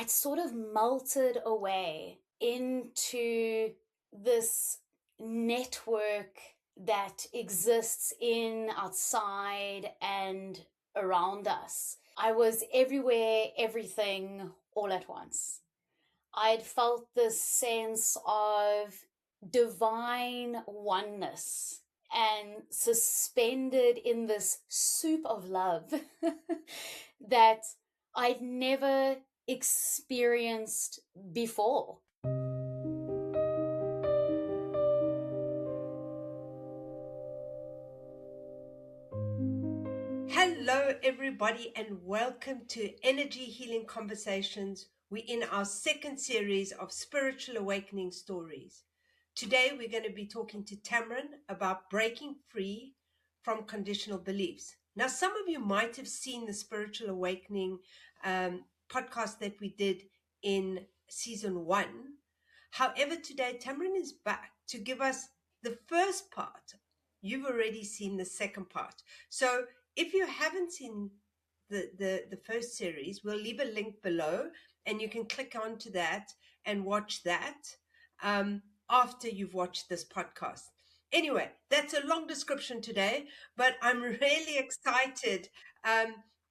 I'd sort of melted away into this network that exists in, outside, and around us. I was everywhere, everything, all at once. I'd felt this sense of divine oneness and suspended in this soup of love that I'd never experienced before. Hello, everybody, and welcome to Energy Healing Conversations. We're in our second series of spiritual awakening stories. Today, we're going to be talking to Tamrin about breaking free from conditional beliefs. Now, some of you might have seen the spiritual awakening podcast that we did in season 1. However, today, Tamrin is back to give us the first part. You've already seen the second part. So if you haven't seen the first series, we'll leave a link below and you can click onto that and watch that after you've watched this podcast. Anyway, that's a long description today, but I'm really excited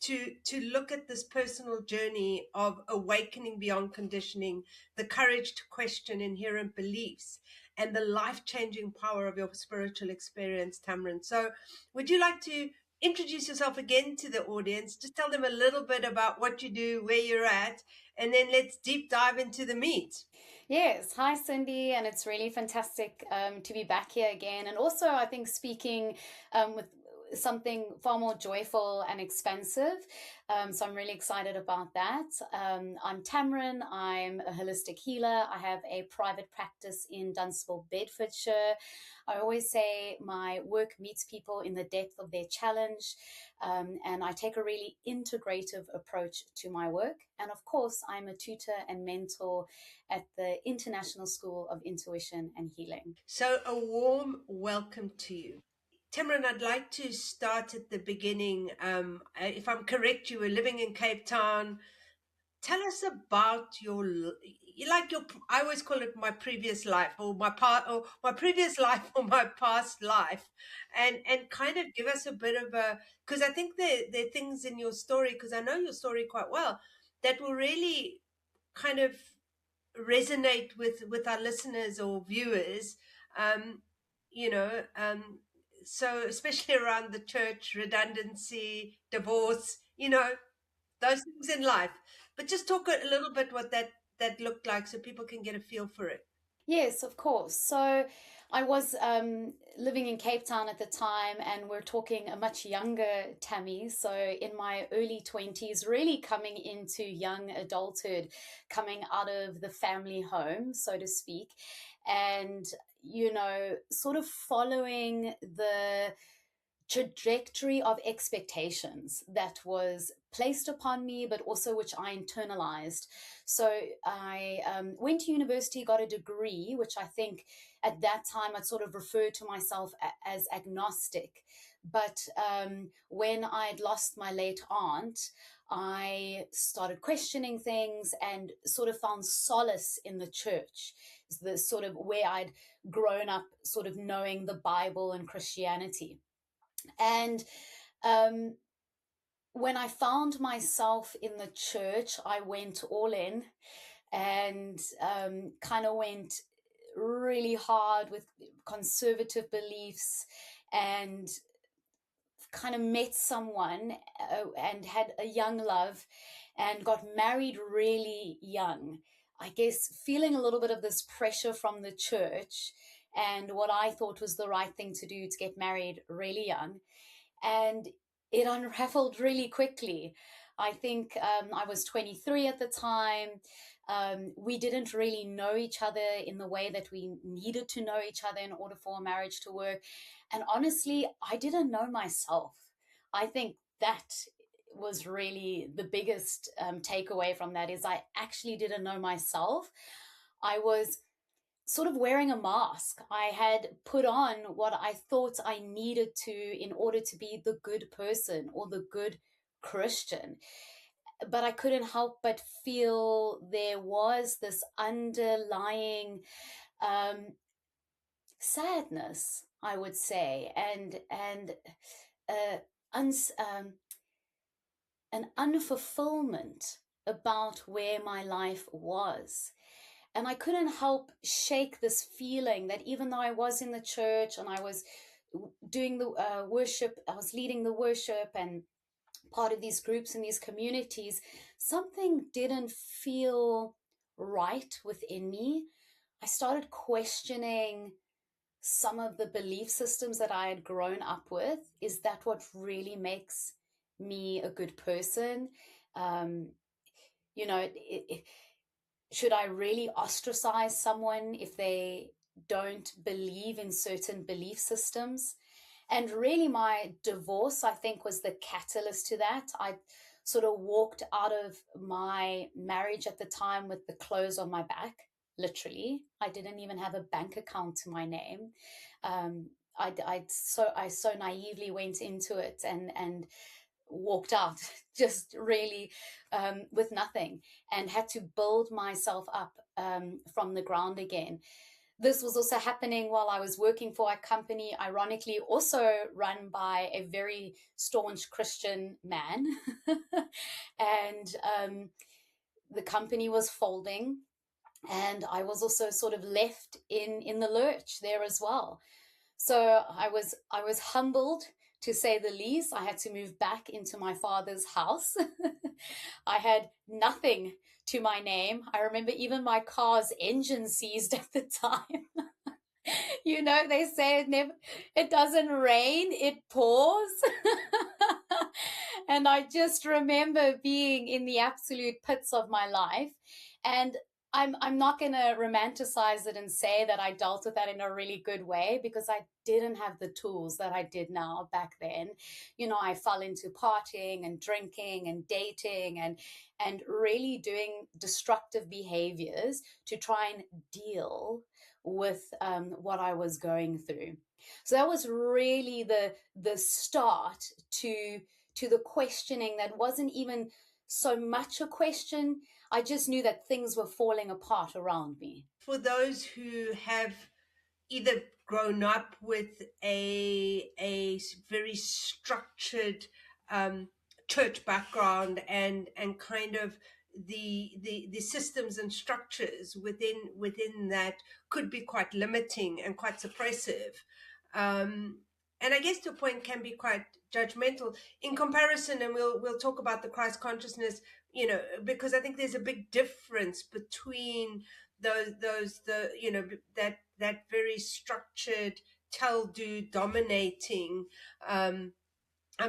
to look at this personal journey of awakening beyond conditioning, the courage to question inherent beliefs, and the life-changing power of your spiritual experience, Tamrin. So would you like to introduce yourself again to the audience? Just tell them a little bit about what you do, where you're at, and then let's deep dive into the meat. Yes, hi Cindy, and it's really fantastic to be back here again. And also, I think speaking with something far more joyful and expansive. So I'm really excited about that. I'm Tamrin. I'm a holistic healer. I have a private practice in Dunstable, Bedfordshire. I always say my work meets people in the depth of their challenge, and I take a really integrative approach to my work. And of course, I'm a tutor and mentor at the International School of Intuition and Healing. So a warm welcome to you. Tamrin, I'd like to start at the beginning. If I'm correct, you were living in Cape Town. Tell us about your, I always call it my previous life or my previous life or my past life, and kind of give us a bit of because I think there are things in your story, because I know your story quite well, that will really kind of resonate with our listeners or viewers. Um, you know, so especially around the church, redundancy, divorce, those things in life. But just talk a little bit what that looked like so people can get a feel for it. Yes, of course. So I was living in Cape Town at the time, and we're talking a much younger Tammy. So in my early 20s, really coming into young adulthood, coming out of the family home, so to speak, and, sort of following the trajectory of expectations that was placed upon me, but also which I internalized. So I went to university, got a degree, which I think at that time I'd sort of referred to myself as agnostic. But when I'd lost my late aunt, I started questioning things and sort of found solace in the church, the sort of where I'd grown up, sort of knowing the Bible and Christianity. And um, when I found myself in the church, I went all in and kind of went really hard with conservative beliefs, and kind of met someone and had a young love and got married really young. I guess feeling a little bit of this pressure from the church and what I thought was the right thing to do to get married really young. And it unraveled really quickly. I think I was 23 at the time. We didn't really know each other in the way that we needed to know each other in order for a marriage to work. And honestly, I didn't know myself. I think that was really the biggest takeaway from that is I actually didn't know myself. I was sort of wearing a mask. I had put on what I thought I needed to in order to be the good person or the good Christian. but I couldn't help but feel there was this underlying um, sadness, I would say, and uh, uns, an unfulfillment about where my life was. And I couldn't help shake this feeling that even though I was in the church and I was doing the worship, I was leading the worship and part of these groups and these communities, something didn't feel right within me. I started questioning some of the belief systems that I had grown up with. Is that what really makes me a good person? Um, you know, should I really ostracize someone if they don't believe in certain belief systems? And really, my divorce, I think, was the catalyst to that. I sort of walked out of my marriage at the time with the clothes on my back, literally. I didn't even have a bank account to my name. Um, I so naively went into it and walked out just really with nothing, and had to build myself up from the ground again. This was also happening while I was working for a company, ironically, also run by a very staunch Christian man. And the company was folding, and I was also sort of left in the lurch there as well. So I was humbled, to say the least. I had to move back into my father's house. I had nothing to my name. I remember even my car's engine seized at the time. They say it doesn't rain, it pours. And I just remember being in the absolute pits of my life. And I'm not going to romanticize it and say that I dealt with that in a really good way, because I didn't have the tools that I did now back then. I fell into partying and drinking and dating and really doing destructive behaviors to try and deal with what I was going through. So that was really the start to the questioning that wasn't even so much a question. I just knew that things were falling apart around me. For those who have either grown up with a very structured um, church background and kind of the systems and structures within that could be quite limiting and quite suppressive, um, and I guess to a point can be quite judgmental in comparison. And we'll talk about the Christ consciousness, because I think there's a big difference between those the that very structured tell do dominating um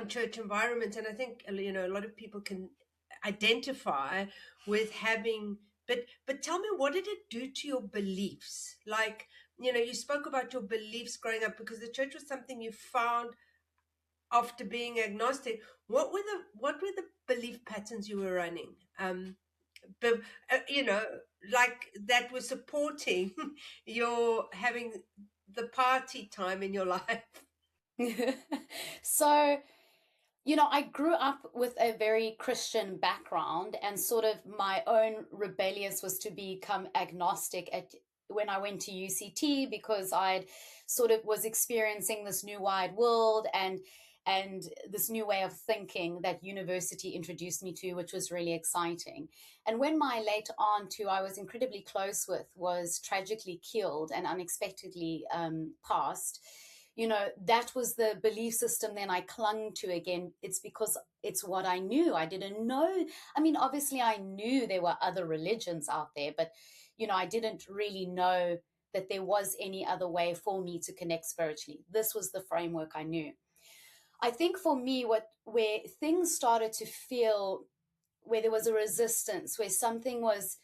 church environment. And I think a lot of people can identify with having, but tell me, what did it do to your beliefs? Like, you spoke about your beliefs growing up because the church was something you found after being agnostic. What were the belief patterns you were running, but like that was supporting your having the party time in your life? So, I grew up with a very Christian background, and sort of my own rebellious was to become agnostic when I went to UCT, because I'd sort of was experiencing this new wide world and this new way of thinking that university introduced me to, which was really exciting. And when my late aunt, who I was incredibly close with, was tragically killed and unexpectedly passed, that was the belief system then I clung to again. It's because it's what I knew. I didn't know. I mean, obviously, I knew there were other religions out there, but, I didn't really know that there was any other way for me to connect spiritually. This was the framework I knew. I think for me, where things started to feel, where there was a resistance, where something was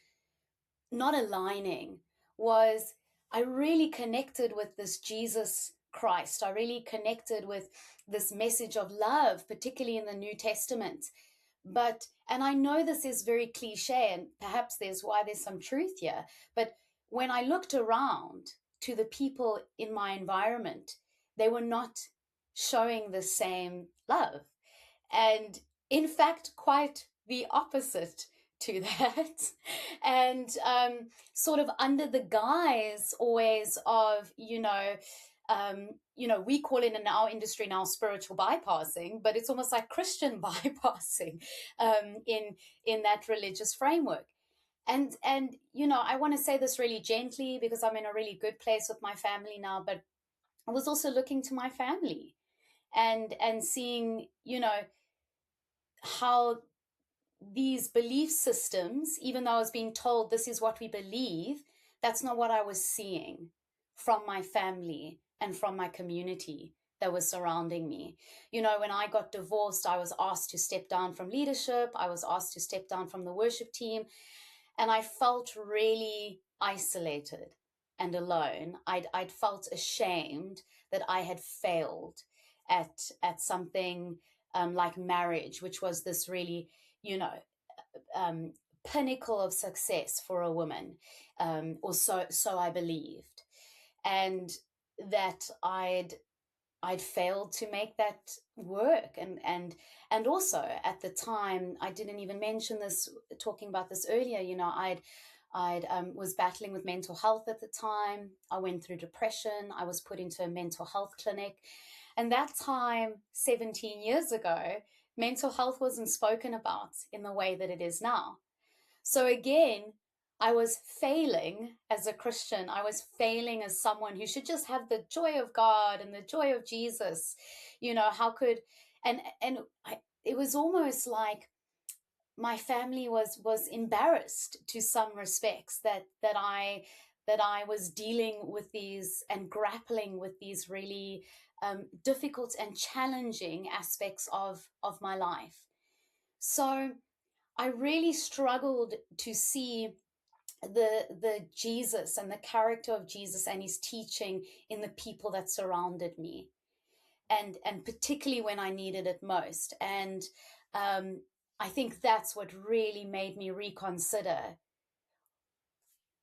not aligning, was I really connected with this Jesus Christ. I really connected with this message of love, particularly in the New Testament. And I know this is very cliche, and perhaps there's some truth here, but when I looked around to the people in my environment, they were not showing the same love. And in fact, quite the opposite to that. And sort of under the guise always of, we call it in our industry now spiritual bypassing, but it's almost like Christian bypassing in that religious framework. And I want to say this really gently because I'm in a really good place with my family now, but I was also looking to my family and seeing, how these belief systems, even though I was being told this is what we believe, that's not what I was seeing from my family and from my community that was surrounding me. When I got divorced, I was asked to step down from leadership, I was asked to step down from the worship team, and I felt really isolated and alone. I'd felt ashamed that I had failed at something like marriage, which was this really, you know, um, pinnacle of success for a woman, or so I believed, and that I'd failed to make that work, and also at the time I didn't even mention this, talking about this earlier. I'd was battling with mental health at the time. I went through depression. I was put into a mental health clinic, and that time 17 years ago, mental health wasn't spoken about in the way that it is now. So again, I was failing as a Christian. I was failing as someone who should just have the joy of God and the joy of Jesus. How could and it was almost like my family was embarrassed to some respects that I was dealing with these and grappling with these really difficult and challenging aspects of my life. So I really struggled to see the Jesus and the character of Jesus and his teaching in the people that surrounded me, and particularly when I needed it most. And um, I think that's what really made me reconsider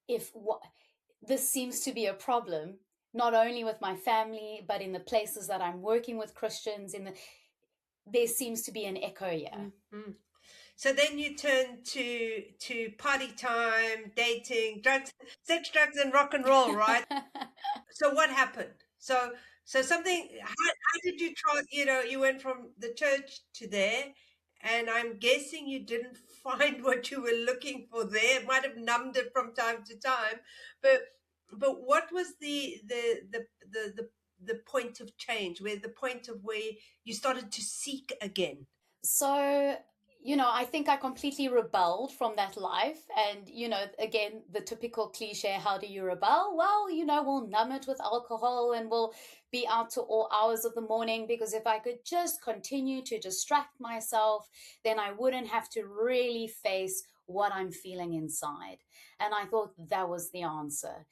if what this seems to be a problem not only with my family but in the places that I'm working with Christians there seems to be an echo here. Mm-hmm. So then you turn to party time, dating, drugs, sex, drugs, and rock and roll, right? So what happened? So something. How did you try? You went from the church to there, and I'm guessing you didn't find what you were looking for there. It might have numbed it from time to time, but what was the point of change? Where the point of where you started to seek again? So, I think I completely rebelled from that life. And, again, the typical cliche, how do you rebel? Well, we'll numb it with alcohol and we'll be out to all hours of the morning, because if I could just continue to distract myself, then I wouldn't have to really face what I'm feeling inside. And I thought that was the answer,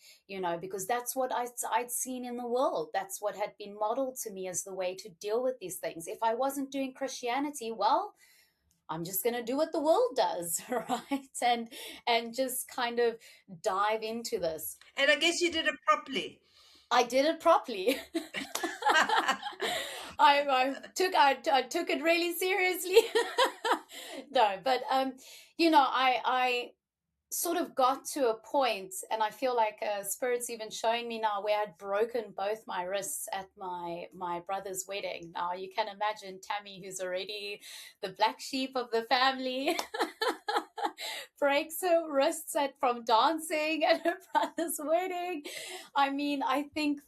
because that's what I'd seen in the world. That's what had been modeled to me as the way to deal with these things. If I wasn't doing Christianity, well, I'm just going to do what the world does, right? And just kind of dive into this. And I guess you did it properly. I did it properly. I took it really seriously. No, but I sort of got to a point, and I feel like Spirit's even showing me now, where I'd broken both my wrists at my brother's wedding. Now you can imagine Tammy, who's already the black sheep of the family, breaks her wrists from dancing at her brother's wedding. I mean, I think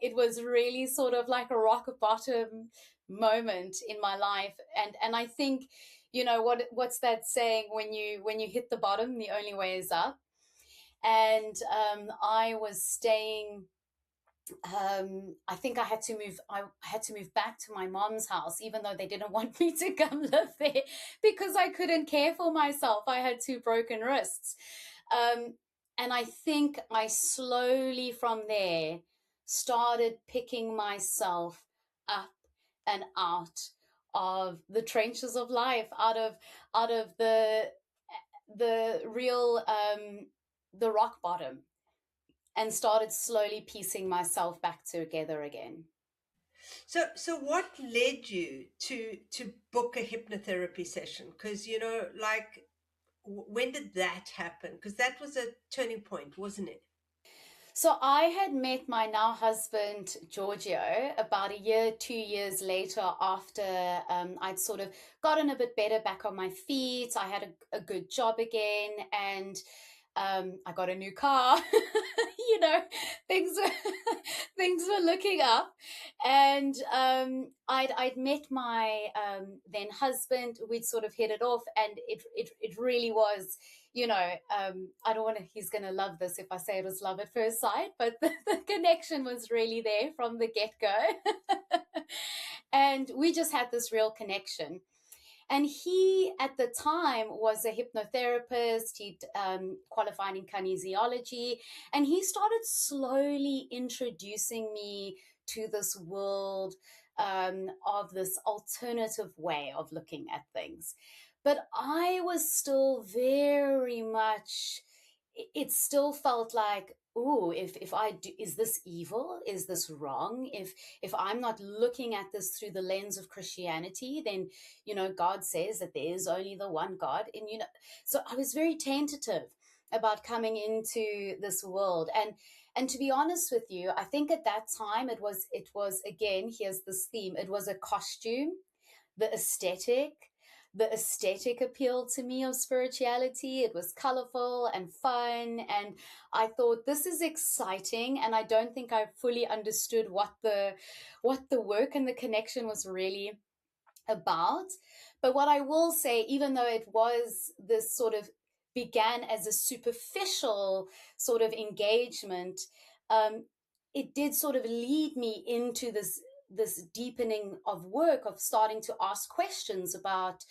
it was really sort of like a rock bottom moment in my life, and I think, what's that saying, when you hit the bottom, the only way is up. And I was staying, I think I had to move back to my mom's house, even though they didn't want me to come live there, because I couldn't care for myself. I had two broken wrists. And I think I slowly from there started picking myself up and out of the trenches of life, out of the real the rock bottom, and started slowly piecing myself back together again. So what led you to book a hypnotherapy session? Because like, when did that happen? Because that was a turning point, wasn't it? So I had met my now husband Giorgio about a year, 2 years later, after I'd sort of gotten a bit better back on my feet. I had a good job again, and I got a new car. you know, things were things were looking up, and I'd met my then husband. We'd sort of hit it off, and it really was. I don't want to. He's going to love this if I say it was love at first sight, but the connection was really there from the get go, and we just had this real connection. And he, at the time, was a hypnotherapist. He'd qualified in kinesiology. And he started slowly introducing me to this world of this alternative way of looking at things. But I was still very much, it still felt like, oh, if I do, is this evil? Is this wrong? If I'm not looking at this through the lens of Christianity, then God says that there is only the one God. And so I was very tentative about coming into this world. And to be honest with you, I think at that time it was again, here's this theme. It was a costume, the aesthetic. The aesthetic appealed to me of spirituality. It was colorful and fun. And I thought, this is exciting. And I don't think I fully understood what the work and the connection was really about. But what I will say, even though it was this sort of began as a superficial sort of engagement, um, it did sort of lead me into this deepening of work, of starting to ask questions about,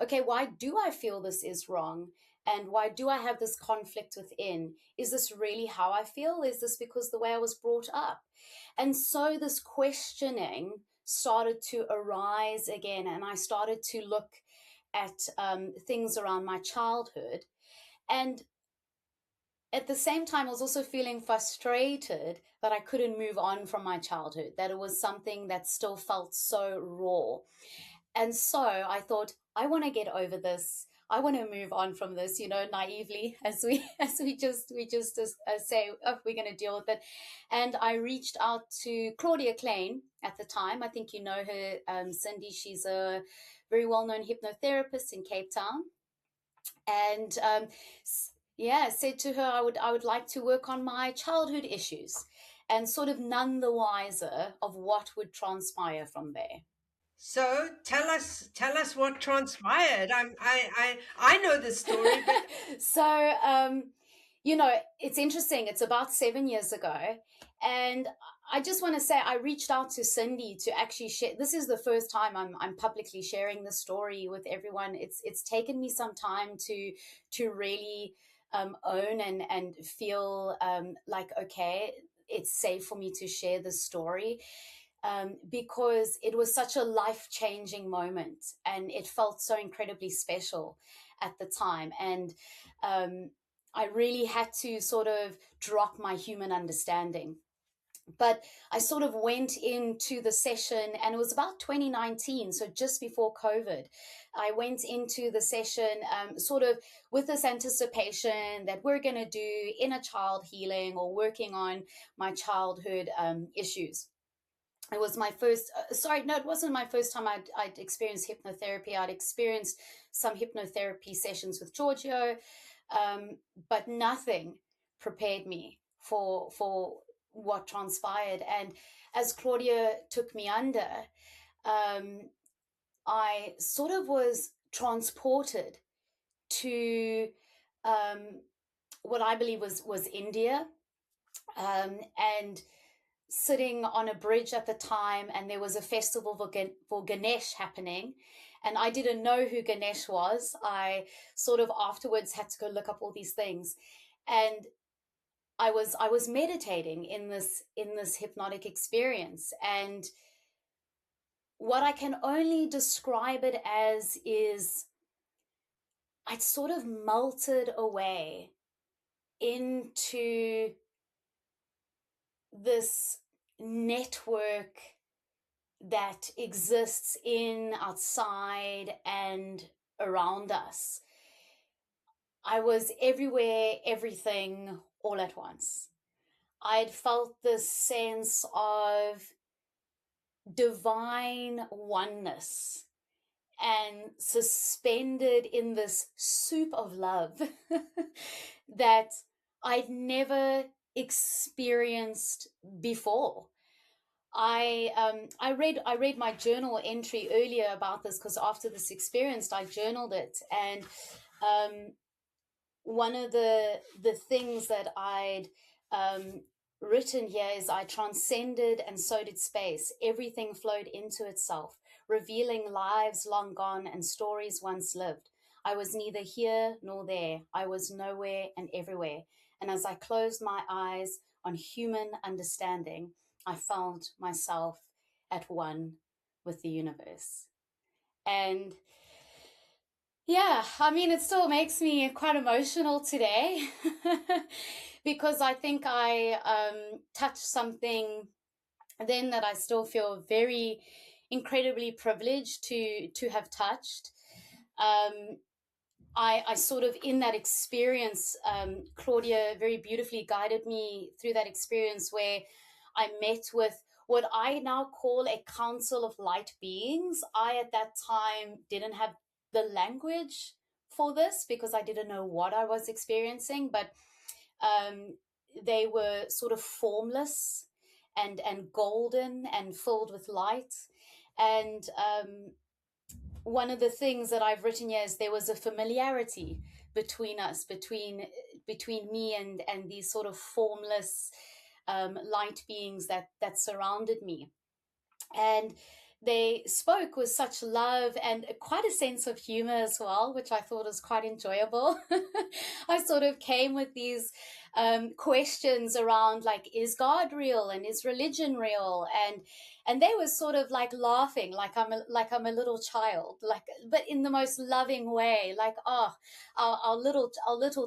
okay, why do I feel this is wrong? And why do I have this conflict within? Is this really how I feel? Is this because the way I was brought up? And so this questioning started to arise again, and I started to look at things around my childhood. And at the same time, I was also feeling frustrated that I couldn't move on from my childhood, that it was something that still felt so raw. And so I thought, I want to get over this. I want to move on from this, naively, as we just say, oh, we're going to deal with it. And I reached out to Claudia Klein at the time. I think you know her, Cindy. She's a very well-known hypnotherapist in Cape Town. And yeah, said to her, I would like to work on my childhood issues, and sort of none the wiser of what would transpire from there. So tell us what transpired. I know the story, but So, it's interesting. It's about 7 years ago. And I just want to say, I reached out to Cindy to actually share. This is the first time I'm publicly sharing the story with everyone. It's taken me some time to really own and feel like, okay, it's safe for me to share this story, because it was such a life changing moment, and it felt so incredibly special at the time. And I really had to sort of drop my human understanding. But I sort of went into the session, and it was about 2019, so just before COVID. I went into the session sort of with this anticipation that we're going to do inner child healing or working on my childhood issues. It was my first, sorry, no, it wasn't my first time I'd experienced hypnotherapy. I'd experienced some hypnotherapy sessions with Giorgio, um, but nothing prepared me for what transpired. And as Claudia took me under, um, I sort of was transported to um, what I believe was India, and sitting on a bridge at the time, and there was a festival for Ganesh happening, and I didn't know who Ganesh was. I sort of afterwards had to go look up all these things, and I was meditating in this hypnotic experience. And what I can only describe it as is, I'd sort of melted away into this network that exists in, outside, and around us. I was everywhere, everything, all at once. I'd felt this sense of divine oneness and suspended in this soup of love that I'd never experienced before. I read my journal entry earlier about this because after this experience I journaled it, and um, one of the things that I'd um, written here is I transcended and so did space. Everything flowed into itself, revealing lives long gone and stories once lived. I was neither here nor there. I was nowhere and everywhere. And as I closed my eyes on human understanding, I found myself at one with the universe. And yeah, I mean, it still makes me quite emotional today because I think I touched something then that I still feel very incredibly privileged to have touched. Um, I sort of, in that experience, Claudia very beautifully guided me through that experience where I met with what I now call a council of light beings. I, at that time, didn't have the language for this because I didn't know what I was experiencing, but um, they were sort of formless and golden and filled with light. And one of the things that I've written here is there was a familiarity between us, between me and these sort of formless light beings that surrounded me. And they spoke with such love and quite a sense of humor as well, which I thought was quite enjoyable. I sort of came with these questions around, like, is God real and is religion real? And they were sort of like laughing, like I'm a little child, like, but in the most loving way, like, oh, our little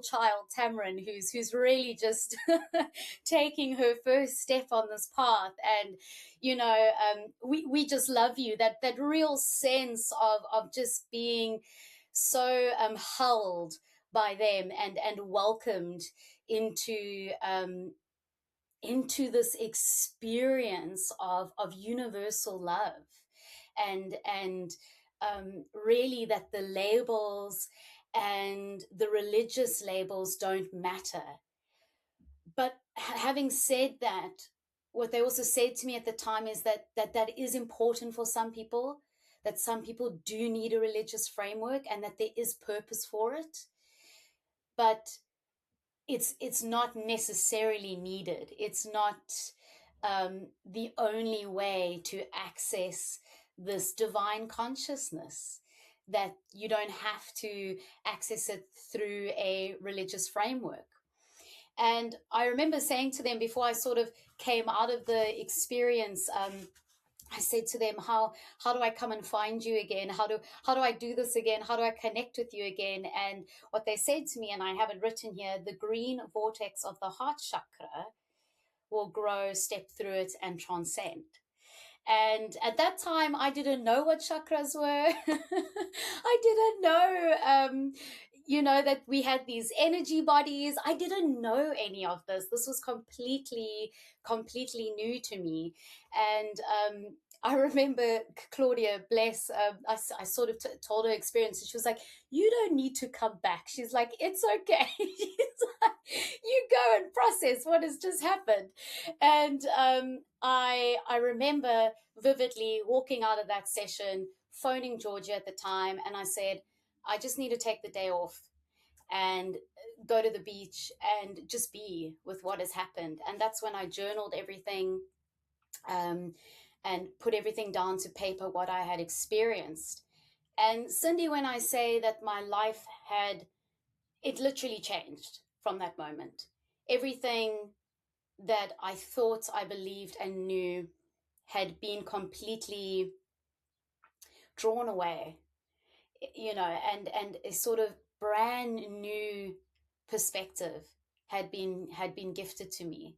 child Tamrin, who's really just taking her first step on this path. And we just love you, that real sense of just being so held by them and welcomed into this experience of universal love. And really, that the labels and the religious labels don't matter. But having said that, what they also said to me at the time is that is important for some people, that some people do need a religious framework and that there is purpose for it, but it's not necessarily needed. It's not the only way to access this divine consciousness, that you don't have to access it through a religious framework. And I remember saying to them before I sort of came out of the experience, I said to them, how do I come and find you again? How do I do this again? How do I connect with you again? And what they said to me, and I have it written here, the green vortex of the heart chakra will grow, step through it, and transcend. And at that time, I didn't know what chakras were. I didn't know, that we had these energy bodies. I didn't know any of this. This was completely new to me. And I remember Claudia, bless, I sort of told her experience, and she was like, you don't need to come back. She's like, it's okay. She's like, you go and process what has just happened. And I remember vividly walking out of that session, phoning Georgia at the time, and I said, I just need to take the day off and go to the beach and just be with what has happened. And that's when I journaled everything, um, and put everything down to paper, what I had experienced. And Cindy, when I say that my life had, it literally changed from that moment. Everything that I thought, I believed, and knew had been completely drawn away, and a sort of brand new perspective had been gifted to me.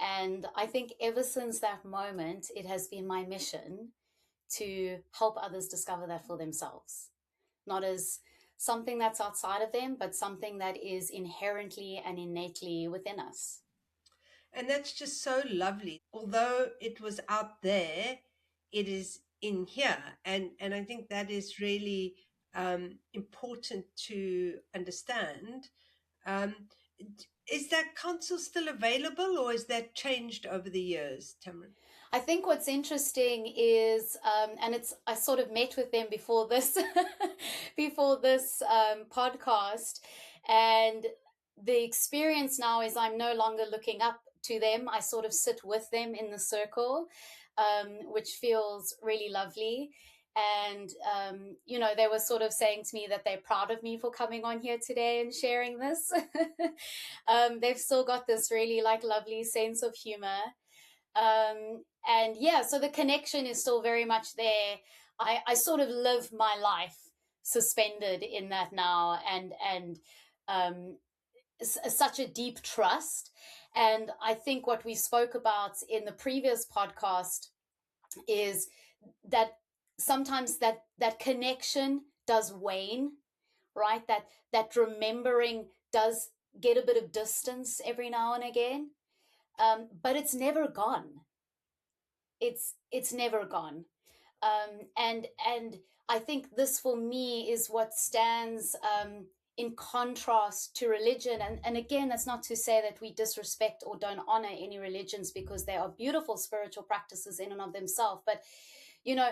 And I think ever since that moment, it has been my mission to help others discover that for themselves, not as something that's outside of them, but something that is inherently and innately within us. And that's just so lovely. Although it was out there, it is in here. And I think that is really important to understand. Um, is that counsel still available, or is that changed over the years, Tamrin? I think what's interesting is, and it's I sort of met with them before this, before this podcast, and the experience now is I'm no longer looking up to them. I sort of sit with them in the circle, which feels really lovely. And they were sort of saying to me that they're proud of me for coming on here today and sharing this. They've still got this really like lovely sense of humor, and yeah, so the connection is still very much there. I sort of live my life suspended in that now, and um, such a deep trust. And I think what we spoke about in the previous podcast is that sometimes that connection does wane, right? That remembering does get a bit of distance every now and again, but it's never gone. It's never gone. And I think this for me is what stands in contrast to religion. And again, that's not to say that we disrespect or don't honor any religions, because they are beautiful spiritual practices in and of themselves. But you know,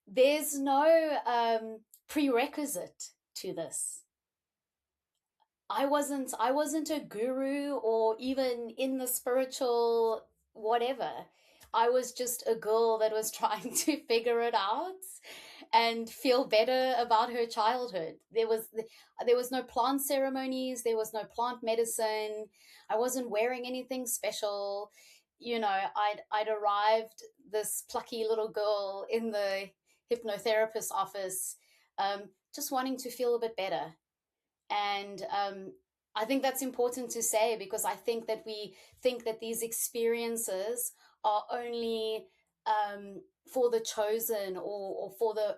there's no prerequisite to this. I wasn't a guru or even in the spiritual whatever. I was just a girl that was trying to figure it out and feel better about her childhood. There was no plant ceremonies, there was no plant medicine. I wasn't wearing anything special. I'd arrived this plucky little girl in the hypnotherapist office, just wanting to feel a bit better. And I think that's important to say, because I think that we think that these experiences are only for the chosen, or for the,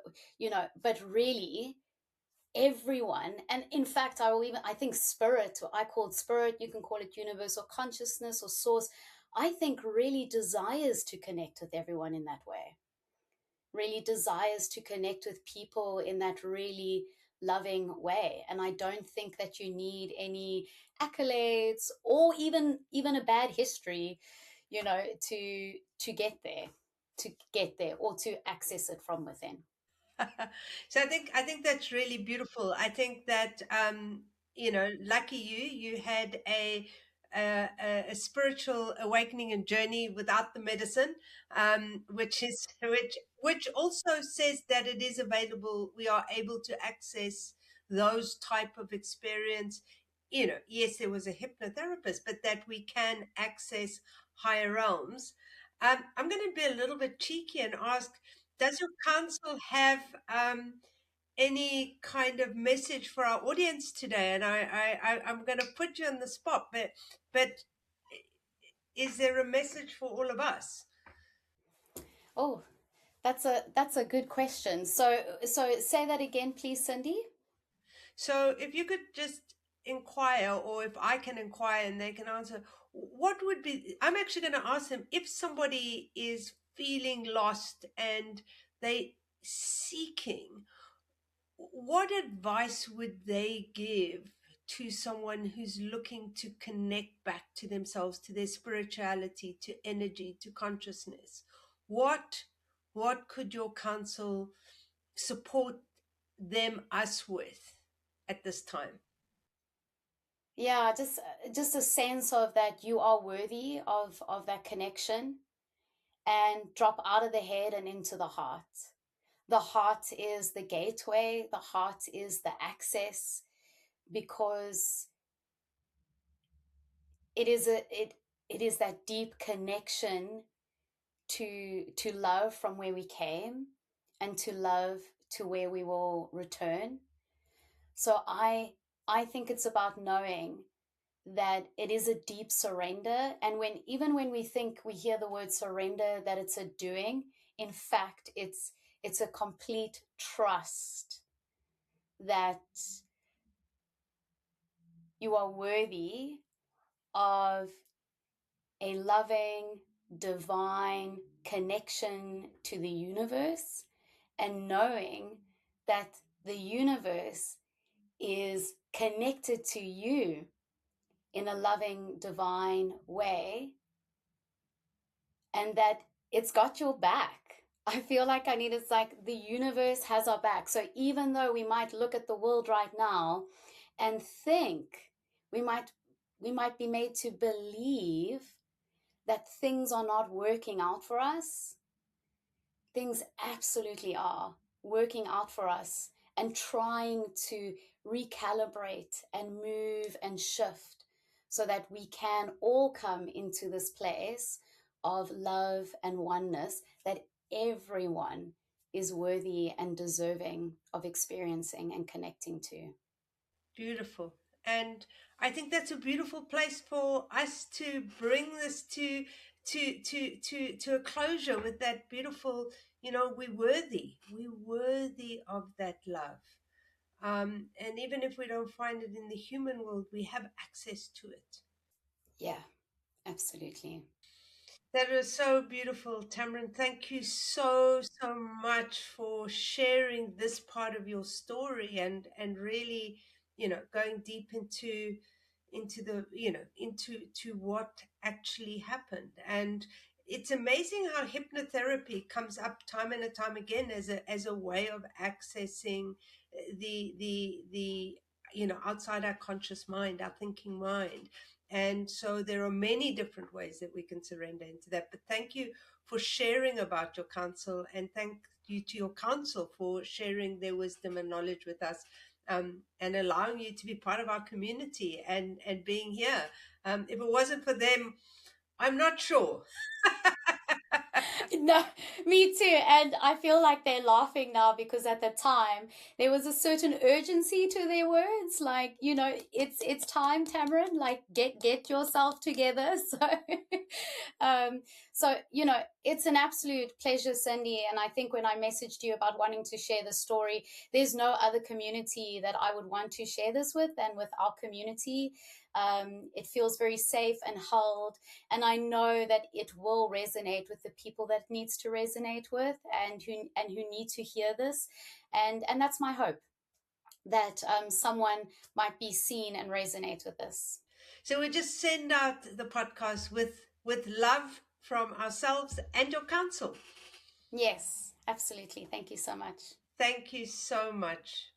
but really everyone. And in fact, I think spirit, I call it spirit, you can call it universal consciousness or source, I think really desires to connect with everyone in that way, really desires to connect with people in that really loving way. And I don't think that you need any accolades or even a bad history, to get there, or to access it from within. So I think that's really beautiful. I think that lucky you, you had a spiritual awakening and journey without the medicine, which also says that it is available. We are able to access those type of experience. Yes, there was a hypnotherapist, but that we can access higher realms. I'm going to be a little bit cheeky and ask, does your council have any kind of message for our audience today? And I'm going to put you on the spot, but is there a message for all of us? Oh, that's a good question. So say that again, please, Cindy. So if you could just inquire, or if I can inquire and they can answer, what would be, I'm actually going to ask them, if somebody is feeling lost and they seeking, what advice would they give to someone who's looking to connect back to themselves, to their spirituality, to energy, to consciousness? What could your counsel support them, us with at this time? Yeah, just a sense of that you are worthy of that connection, and drop out of the head and into the heart. The heart is the gateway, the heart is the access, because it is that deep connection to love from where we came, and to love to where we will return. So I think it's about knowing that it is a deep surrender. And even when we think we hear the word surrender, that it's a doing, in fact, it's a complete trust that you are worthy of a loving, divine connection to the universe, and knowing that the universe is connected to you in a loving, divine way, and that it's got your back. I feel like it's like the universe has our back. So even though we might look at the world right now and think we might we might be made to believe that things are not working out for us, things absolutely are working out for us, and trying to recalibrate and move and shift so that we can all come into this place of love and oneness that everyone is worthy and deserving of experiencing and connecting to. Beautiful. And I think that's a beautiful place for us to bring this to a closure with that beautiful, we're worthy. We're worthy of that love. And even if we don't find it in the human world, we have access to it. Yeah, absolutely. That was so beautiful, Tamrin. Thank you so, so much for sharing this part of your story and really, going deep into the, into what actually happened. And it's amazing how hypnotherapy comes up time and time again as a way of accessing the outside our conscious mind, our thinking mind. And so there are many different ways that we can surrender into that. But thank you for sharing about your counsel, and thank you to your counsel for sharing their wisdom and knowledge with us, and allowing you to be part of our community and being here. If it wasn't for them, I'm not sure. No, me too. And I feel like they're laughing now because at the time there was a certain urgency to their words. Like, it's time, Tamron. Like, get yourself together. Um, it's an absolute pleasure, Cindy. And I think when I messaged you about wanting to share the story, there's no other community that I would want to share this with than with our community. It feels very safe and held, and I know that it will resonate with the people that needs to resonate with, and who need to hear this, and that's my hope, that someone might be seen and resonate with this. So we just send out the podcast with love from ourselves and your counsel. Yes, absolutely. Thank you so much. Thank you so much.